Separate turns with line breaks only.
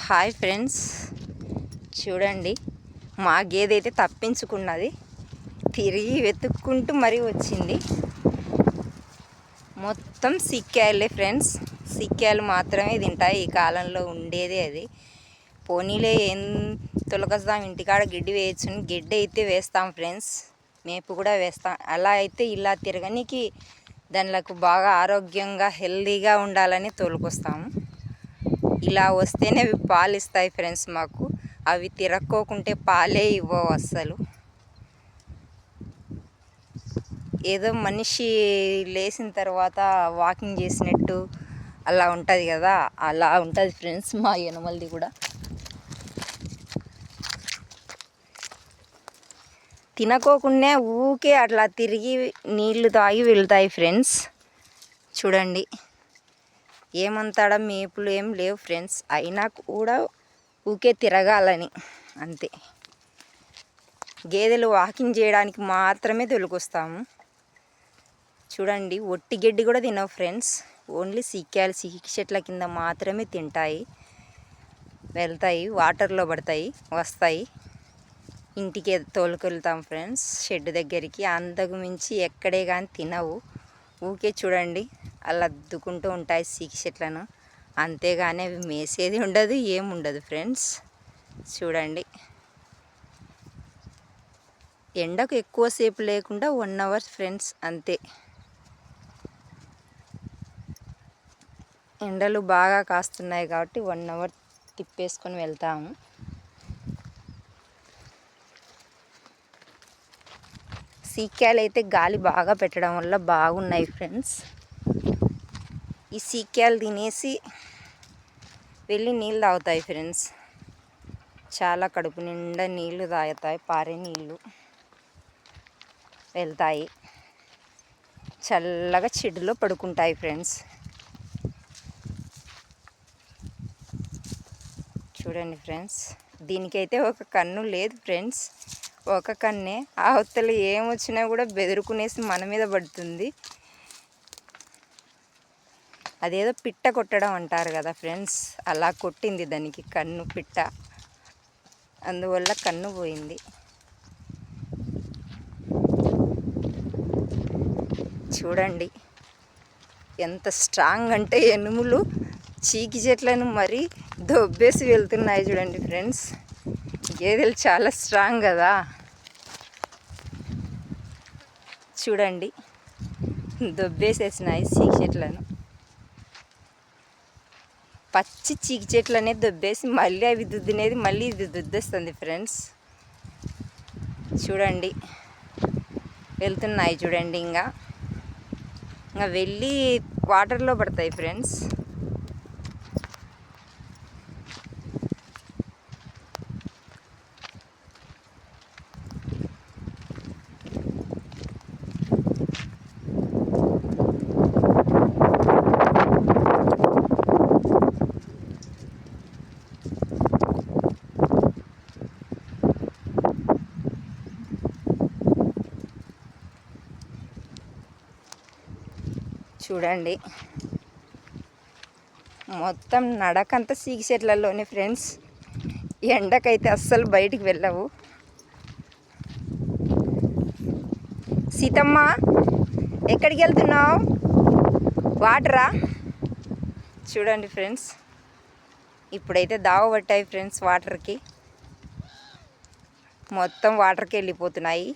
Hi friends, చూడండి మా గేదె అయితే తప్పించుకున్నది. తిరిగి వెతుక్కుంటూ మరీ వచ్చింది. మొత్తం సిక్కాయలే ఫ్రెండ్స్. సిక్కాయలు మాత్రమే తింటాయి ఈ కాలంలో ఉండేదే అది. పోనీలే ఏం తొలకస్తాం, ఇంటికాడ గిడ్డి వేయచ్చు. గిడ్డి అయితే వేస్తాం ఫ్రెండ్స్, మేపు కూడా వేస్తాం. అలా అయితే ఇలా తిరగనికి దానికి బాగా ఆరోగ్యంగా హెల్తీగా ఉండాలని తోలుకొస్తాము. ఇలా వస్తేనే అవి పాలు ఇస్తాయి ఫ్రెండ్స్ మాకు. అవి తిరక్కోకుంటే పాలే ఇవ్వవు అస్సలు. ఏదో మనిషి లేచిన తర్వాత వాకింగ్ చేసినట్టు అలా ఉంటుంది కదా, అలా ఉంటుంది ఫ్రెండ్స్ మా ఎనుమలది కూడా. తినకోకుండా ఊకే అట్లా తిరిగి నీళ్లు తాగి వెళ్తాయి ఫ్రెండ్స్. చూడండి, ఏమంతాడ మేపులు ఏం లేవు ఫ్రెండ్స్. అయినా కూడా ఊకే తిరగాలని అంతే. గేదెలు వాకింగ్ చేయడానికి మాత్రమే తొలుకొస్తాము. చూడండి, ఒట్టి గడ్డి కూడా తినవు ఫ్రెండ్స్. ఓన్లీ సిక్కాయలు, సిక్కి చెట్ల కింద మాత్రమే తింటాయి, వెళ్తాయి, వాటర్లో పడతాయి, వస్తాయి. ఇంటికి తోలుకెళ్తాం ఫ్రెండ్స్, షెడ్ దగ్గరికి. అంతకు మించి ఎక్కడే కానీ తినవు. ఊకే చూడండి అలా అద్దుకుంటూ ఉంటాయి సిక్కి చెట్లను. అంతేగాని అవి మేసేది ఉండదు, ఏముండదు ఫ్రెండ్స్. చూడండి, ఎండకు ఎక్కువసేపు లేకుండా 1 అవర్ ఫ్రెండ్స్ అంతే. ఎండలు బాగా కాస్తున్నాయి కాబట్టి 1 అవర్ తిప్పేసుకొని వెళ్తాము. సీక్కాయలు అయితే గాలి బాగా పెట్టడం వల్ల బాగున్నాయి ఫ్రెండ్స్. ఈ సీక్కాయలు తినేసి వెళ్ళి నీళ్ళు తాగుతాయి ఫ్రెండ్స్. చాలా కడుపు నిండా నీళ్లు తాగుతాయి, పారే నీళ్ళు. వెళ్తాయి, చల్లగా చెడులో పడుకుంటాయి ఫ్రెండ్స్. చూడండి ఫ్రెండ్స్, దీనికైతే ఒక కన్ను లేదు ఫ్రెండ్స్, ఒక కన్నే. ఆ అవతల ఏమొచ్చినా కూడా బెదురుకునేసి మన మీద పడుతుంది. అదేదో పిట్ట కొట్టడం అంటారు కదా ఫ్రెండ్స్, అలా కొట్టింది దానికి కన్ను పిట్ట, అందువల్ల కన్ను పోయింది. చూడండి ఎంత స్ట్రాంగ్ అంటే ఎనుములు చీకి చెట్లను మరీ దొబ్బేసి వెళ్తున్నాయి. చూడండి ఫ్రెండ్స్, గేదెలు చాలా స్ట్రాంగ్ కదా. చూడండి, దొబ్బేసేసినాయి చీకి చెట్లను. పచ్చి చీకి చెట్లు అనేది దొబ్బేసి మళ్ళీ అవి దుద్దినేది మళ్ళీ ఇది దుద్దేస్తుంది ఫ్రెండ్స్. చూడండి, వెళ్తున్నాయి చూడండి. ఇంకా వెళ్ళి వాటర్లో పడతాయి ఫ్రెండ్స్. చూడండి, మొత్తం నడకంతా సీకి చెట్లలోనే ఫ్రెండ్స్. ఎండకైతే అస్సలు బయటికి వెళ్ళవు. సీతమ్మ, ఎక్కడికి వెళ్తున్నావు? వాటరా? చూడండి ఫ్రెండ్స్, ఇప్పుడైతే దావ పట్టాయి ఫ్రెండ్స్ వాటర్కి. మొత్తం వాటర్కి వెళ్ళిపోతున్నాయి.